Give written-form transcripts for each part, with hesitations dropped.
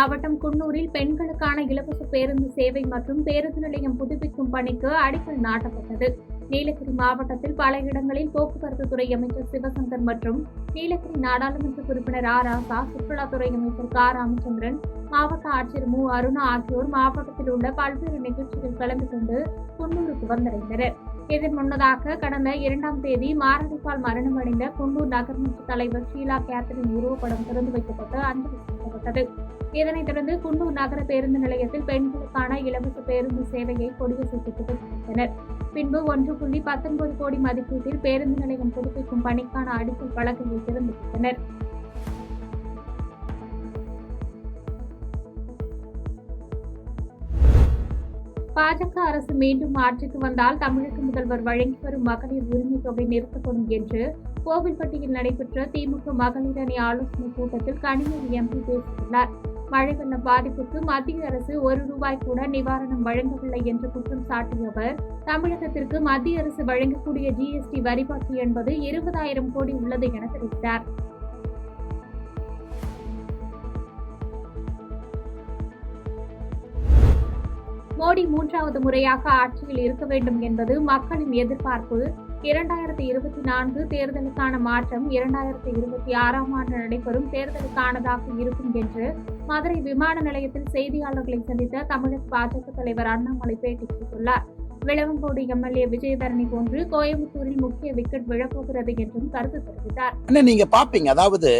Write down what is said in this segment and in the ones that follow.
மாவட்டம் குன்னூரில் பெண்களுக்கான இலவச பேருந்து சேவை மற்றும் பேருந்து நிலையம் புதுப்பிக்கும் பணிக்கு அடிக்கல் நாட்டப்பட்டது. நீலகிரி மாவட்டத்தில் பல இடங்களில் போக்குவரத்து துறை அமைச்சர் சிவசங்கர் மற்றும் நீலகிரி நாடாளுமன்ற உறுப்பினர் ராசா, சுற்றுலாத்துறை அமைச்சர் ராமச்சந்திரன், மாவட்ட ஆட்சியர் அருணா ஆகியோர் மாவட்டத்தில் உள்ள பல்வேறு நிகழ்ச்சிகள் கலந்து கொண்டு குன்னூருக்கு வந்தடைந்தனர். இதன் முன்னதாக கடந்த 2ஆம் தேதி மாரடைப்பால் மரணமடைந்த குன்னூர் நகர்மன்ற தலைவர் ஷீலா கேத்தரின் உருவப்படம் திறந்து வைக்கப்பட்டு அஞ்சலி செலுத்தப்பட்டது. இதனைத் தொடர்ந்து குன்னூர் நகர பேருந்து நிலையத்தில் பெண்களுக்கான இலவச பேருந்து சேவையை கொடியசைத்து துவக்கி வைத்தனர். பின்பு 1.19 கோடி மதிப்பீட்டில் பேருந்து நிலையம் புதுப்பிக்கும் பணிக்கான அடிக்கல் பலகையை திறந்து வைத்தனர். பாஜக அரசு மீண்டும் ஆட்சிக்கு வந்தால் தமிழக முதல்வர் வழங்கி வரும் மகளிர் உரிமை தொகை நிறுத்தப்படும் என்று கோவில்பட்டியில் நடைபெற்ற திமுக மகளிர் அணி ஆலோசனை கூட்டத்தில் கனிமொழி எம்பி பேசியுள்ளார். மழை வெள்ள பாதிப்புக்கு மத்திய அரசு ₹1 கூட நிவாரணம் வழங்கவில்லை என்று குற்றம் சாட்டிய அவர், தமிழகத்திற்கு மத்திய அரசு வழங்கக்கூடிய GST வரி பாக்கி என்பது 20,000 கோடி உள்ளது என தெரிவித்தார். மோடி 3வது முறையாக ஆட்சியில் இருக்க வேண்டும் என்பது மக்களின் எதிர்பார்ப்பு. 2024 தேர்தலுக்கான மாற்றம் 2026ஆம் ஆண்டு நடைபெறும் தேர்தலுக்கானதாக இருக்கும் என்று மதுரை விமான நிலையத்தில் செய்தியாளர்களை சந்தித்த தமிழக பாஜக தலைவர் அண்ணாமலை பேட்டி கொடுத்துள்ளார். விளவங்கோடு MLA விஜயதரணி போன்று கோயம்புத்தூரில் முக்கிய விக்கெட் விழப்போகிறது என்றும் கருத்து தெரிவித்தார். நீங்க பாப்பீங்க, அதாவது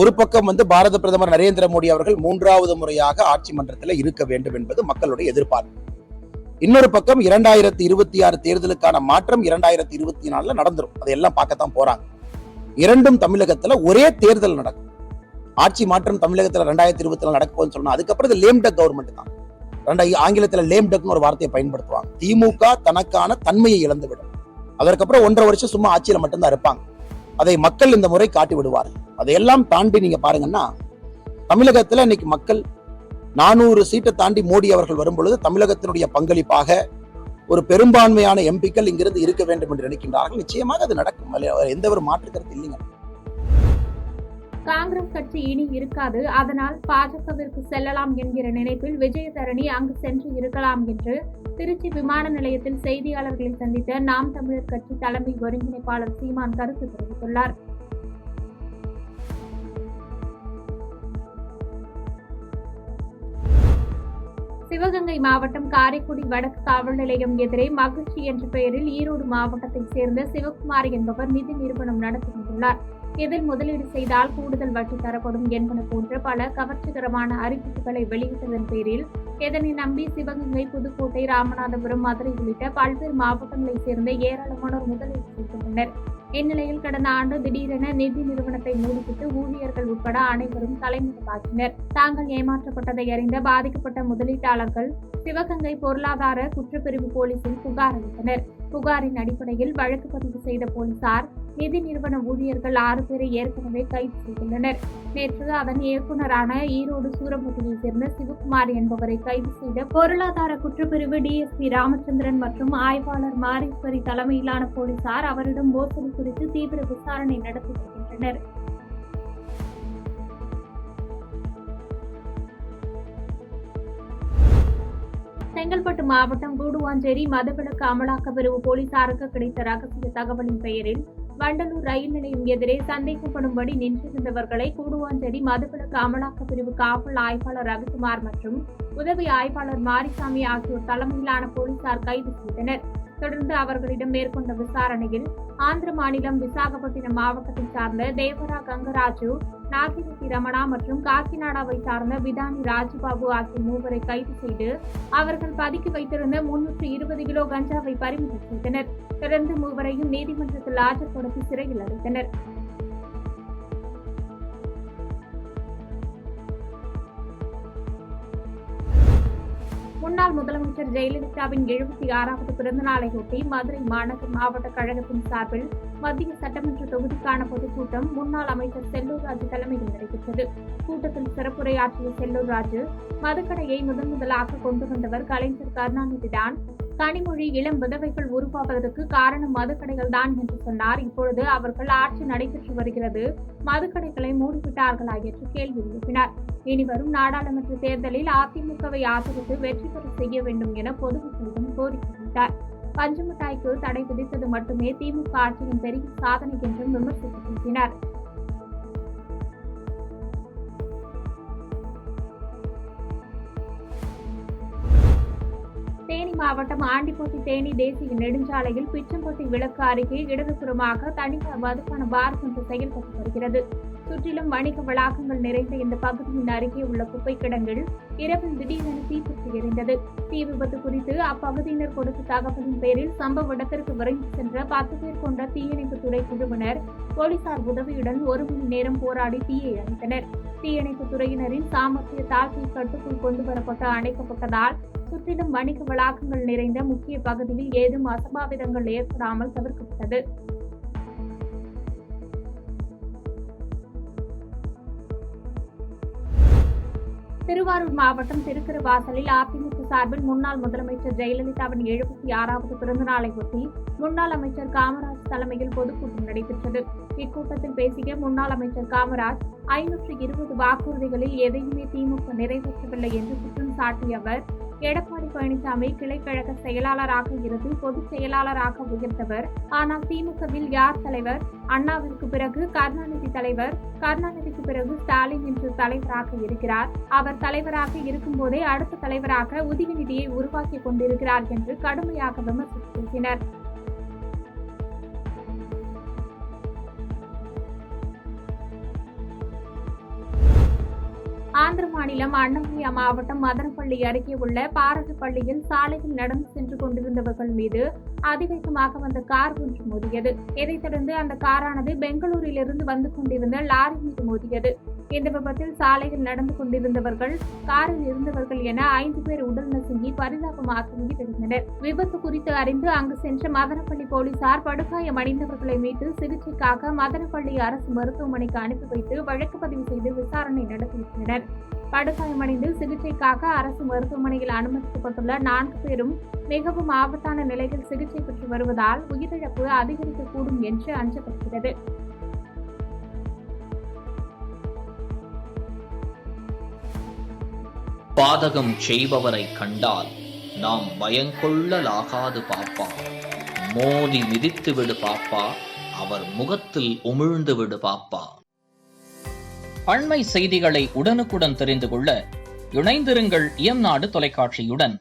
ஒரு பக்கம் பாரத பிரதமர் நரேந்திர மோடி அவர்கள் 3வது முறையாக ஆட்சி மன்றத்தில் இருக்க வேண்டும் என்பது மக்களுடைய எதிர்பார்ப்பு. இன்னொரு பக்கம் 2026 தேர்தலுக்கான மாற்றம் 2024 நடந்துரும். அதையெல்லாம் பார்க்கத்தான் போறாங்க. இரண்டும் தமிழகத்துல ஒரே தேர்தல் நடக்கும். ஆட்சி மாற்றம் தமிழகத்துல 2024 நடக்க போகுதுன்னு சொன்னா அதுக்கப்புறம் லேம் டக் கவர்மெண்ட் தான். ஆங்கிலத்துல லேம் டக்னு ஒரு வார்த்தையை பயன்படுத்துவாங்க. திமுக தனக்கான தன்மையை இழந்துவிடும். அதற்கப்புறம் 1.5 வருஷம் சும்மா ஆட்சியில மட்டும்தான் இருப்பாங்க. அதை மக்கள் இந்த முறை காட்டி விடுவார்கள். அதையெல்லாம் தாண்டி நீங்க பாருங்கன்னா, தமிழகத்துல இன்னைக்கு மக்கள் 400 சீட்டை தாண்டி மோடி அவர்கள் வரும்பொழுது தமிழகத்தினுடைய பங்களிப்பாக ஒரு பெரும்பான்மையான எம்பிக்கள் இங்கிருந்து இருக்க வேண்டும் என்று நினைக்கின்றார்கள். நிச்சயமாக அது நடக்கும். எந்த ஒரு மாற்று கருத்து இல்லைங்க. காங்கிரஸ் கட்சி இனி இருக்காது, அதனால் பாஜகவிற்கு செல்லலாம் என்கிற நினைப்பில் விஜயதரணி அங்கு சென்று இருக்கலாம் என்று திருச்சி விமான நிலையத்தில் செய்தியாளர்களை சந்தித்த நாம் தமிழர் கட்சி தலைமை ஒருங்கிணைப்பாளர் சீமான் கருத்து தெரிவித்துள்ளார். சிவகங்கை மாவட்டம் காரைக்குடி வடக்கு காவல் நிலையம் எதிரே மகிழ்ச்சி என்ற பெயரில் ஈரோடு மாவட்டத்தைச் சேர்ந்த சிவகுமார் என்பவர் நிதி நிறுவனம் நடத்தி வந்துள்ளார். இதில் முதலீடு செய்தால் கூடுதல் வட்டி தரப்படும் என்பன போன்ற பல கவர்ச்சிகரமான அறிவிப்புகளை வெளியிட்டதன் பேரில் இதனை நம்பி சிவகங்கை, புதுக்கோட்டை, ராமநாதபுரம், மதுரை உள்ளிட்ட பல்வேறு மாவட்டங்களைச் சேர்ந்த ஏராளமானோர் முதலீடு செய்துள்ளனர். இந்நிலையில் கடந்த ஆண்டு திடீரென நிதி நிறுவனத்தை மூடிவிட்டு ஊழியர்கள் உட்பட அனைவரும் தலைமுறைவாக்கினர். தாங்கள் ஏமாற்றப்பட்டதை அறிந்த பாதிக்கப்பட்ட முதலீட்டாளர்கள் சிவகங்கை பொருளாதார குற்றப்பிரிவு போலீசில் புகார் அளித்தனர். புகாரின் அடிப்படையில் வழக்கு பதிவு செய்த போலீசார் நிதி நிறுவன ஊழியர்கள் 6 பேரை ஏற்கனவே கைது செய்துள்ளனர். நேற்று அதன் இயக்குநரான ஈரோடு சூரம்பட்டியைச் சேர்ந்த சிவகுமார் என்பவரை கைது செய்த பொருளாதார குற்றப்பிரிவு DSP ராமச்சந்திரன் மற்றும் ஆய்வாளர் மாரீஸ்வரி தலைமையிலான போலீசார் அவரிடம் மோசடி குறித்து தீவிர விசாரணை நடத்தி வருகின்றனர். செங்கல்பட்டு மாவட்டம் கூடுவாஞ்சேரி மதுவிலக்கு அமலாக்க பிரிவு போலீசாருக்கு கிடைத்த ரகசிய தகவலின் பெயரில் வண்டலூர் ரயில் நிலையம் எதிரே சந்தேகப்படும்படி நின்றிருந்தவர்களை கூடுவாஞ்சேரி மதுவிலக்கு அமலாக்க பிரிவு காவல் ஆய்வாளர் ரவிக்குமார் மற்றும் உதவி ஆய்வாளர் மாரிசாமி ஆகியோர் தலைமையிலான போலீசார் கைது செய்தனர். தொடர்ந்து அவர்களிடம் மேற்கொண்ட விசாரணையில் ஆந்திர மாநிலம் விசாகப்பட்டினம் மாவட்டத்தை சார்ந்த தேவரா கங்கராஜு, நாகிரெட்டி ரமணா மற்றும் காக்கிநாடாவை சார்ந்த விதானி ராஜுபாபு ஆகிய 3 கைது செய்து அவர்கள் பதுக்கி வைத்திருந்த 320 கிலோ கஞ்சாவை பறிமுதல் செய்தனர். தொடர்ந்து 3 நீதிமன்றத்தில் ஆஜர்படுத்தி சிறையில் அடைத்தனர். முன்னாள் முதலமைச்சர் ஜெயலலிதாவின் 76வது பிறந்த நாளையொட்டி மதுரை மாநகர் மாவட்ட கழகத்தின் சார்பில் மத்திய சட்டமன்ற தொகுதிக்கான பொதுக்கூட்டம் முன்னாள் அமைச்சர் செல்லூர் ராஜு தலைமையில் நடைபெற்றது. கூட்டத்தில் சிறப்புரையாற்றிய செல்லூர் ராஜு, மதுக்கடையை முதலாக கொண்டு வந்தவர் கலைஞர் கருணாநிதிதான். கனிமொழி இளம் விதவைகள் உருவாவதற்கு காரணம் மதுக்கடைகள் தான் என்று சொன்னார். இப்பொழுது அவர்கள் ஆட்சி நடைபெற்று வருகிறது, மதுக்கடைகளை மூடிவிட்டார்களா என்று கேள்வி எழுப்பினார். இனி வரும் நாடாளுமன்ற தேர்தலில் அதிமுகவை ஆதரித்து வெற்றி பெற செய்ய வேண்டும் என பொதுமக்களிடம் கோரிக்கை வைத்தார். பஞ்சுமிட்டாய்க்கு தடை விதித்தது மட்டுமே திமுக ஆட்சியின் பெரிய சாதனை என்றும் விமர்சித்து பேசினார். தேனி மாவட்டம் ஆண்டிப்பட்டி தேனி தேசிய நெடுஞ்சாலையில் பிச்சம்பட்டி விளக்கு அருகே இடதுபுறமாக தனியார் மதுபான பார் ஒன்று செயல்பட்டு வருகிறது. சுற்றிலும் வணிக வளாகங்கள் நிறைந்த இந்த பகுதியின் அருகே உள்ள குப்பை கிடங்கில் இரவில் திடீரென தீப்பற்றி எரிந்தது. தீ விபத்து குறித்து அப்பகுதியினர் கொடுத்த தகவலின் பேரில் சம்பவ இடத்திற்கு விரைந்து சென்ற 10 பேர் கொண்ட தீயணைப்புத் துறை குழுவினர் போலீசார் உதவியுடன் 1 மணி நேரம் போராடி தீயை அணைத்தனர். தீயணைப்புத் துறையினரின் சாமர்த்தியத்தால் தீ கட்டுக்குள் கொண்டுவரப்பட்டு அணைக்கப்பட்டதால் சுற்றிலும் வணிக வளாகங்கள் நிறைந்த முக்கிய பகுதியில் ஏதும் அசம்பாவிதங்கள் ஏற்படாமல் தவிர்க்கப்பட்டது. திருவாரூர் மாவட்டம் திருக்கரவாசலில் அதிமுக சார்பில் முன்னாள் முதலமைச்சர் ஜெயலலிதாவின் 76வது பிறந்தநாளை ஒட்டி முன்னாள் அமைச்சர் காமராஜ் தலைமையில் பொதுக்கூட்டம் நடைபெற்றது. இக்கூட்டத்தில் பேசிய முன்னாள் அமைச்சர் காமராஜ் 520 வாக்குறுதிகளில் எதையுமே திமுக நிறைவேற்றவில்லை என்று குற்றம் சாட்டிய அவர், எடப்பாடி பழனிசாமி கிளைக்கழக செயலாளராக இருந்து பொதுச் செயலாளராக உயர்ந்தவர். ஆனால் திமுகவில் யார் தலைவர்? அண்ணாவிற்கு பிறகு கருணாநிதி தலைவர், கருணாநிதிக்கு பிறகு ஸ்டாலின் என்று தலைவராக இருக்கிறார். அவர் தலைவராக இருக்கும் போதே அடுத்த தலைவராக உதயநிதியை உருவாக்கி கொண்டிருக்கிறார் என்று கடுமையாக விமர்சித்து பேசினர். ஆந்திர மாநிலம் அன்னமய்யா மாவட்டம் மதனப்பள்ளி அருகே உள்ள பாரதப்பள்ளியில் சாலையில் நடந்து சென்று கொண்டிருந்தவர்கள் மீது அதிவேகமாக வந்த கார் ஒன்று மோதியது. இதைத் தொடர்ந்து அந்த காரானது பெங்களூரிலிருந்து வந்து கொண்டிருந்த லாரி மீது மோதியது. இந்த விபத்தில் சாலையில் நடந்து கொண்டிருந்தவர்கள், காரில் இருந்தவர்கள் என 5 பேர் உடல் நசுங்கி பரிதாபமாக உயிரிழந்தனர். விபத்து குறித்து அறிந்து அங்கு சென்ற மதனப்பள்ளி போலீசார் படுகாயமடைந்தவர்களை மீட்டு சிகிச்சைக்காக மதனப்பள்ளி அரசு மருத்துவமனைக்கு அனுப்பி வைத்து வழக்கு பதிவு செய்து விசாரணை நடத்தினர். படுகாயமடைந்து சிகிச்சைக்காக அரசு மருத்துவமனையில் அனுமதிக்கப்பட்டுள்ள 4 பேரும் மிகவும் ஆபத்தான நிலையில் சிகிச்சை பெற்று வருவதால் உயிரிழப்பு அதிகரிக்கக்கூடும் என்று அஞ்சப்படுகிறது. பாதகம் செய்பவரை கண்டால் நாம் பயங்கொள்ளலாகாது பாப்பா, மோதி மிதித்து விடு பாப்பா, அவர் முகத்தில் உமிழ்ந்து விடு பாப்பா. அண்மை செய்திகளை உடனுக்குடன் தெரிந்து கொள்ள இணைந்திருங்கள் இயம்நாடு தொலைக்காட்சியுடன்.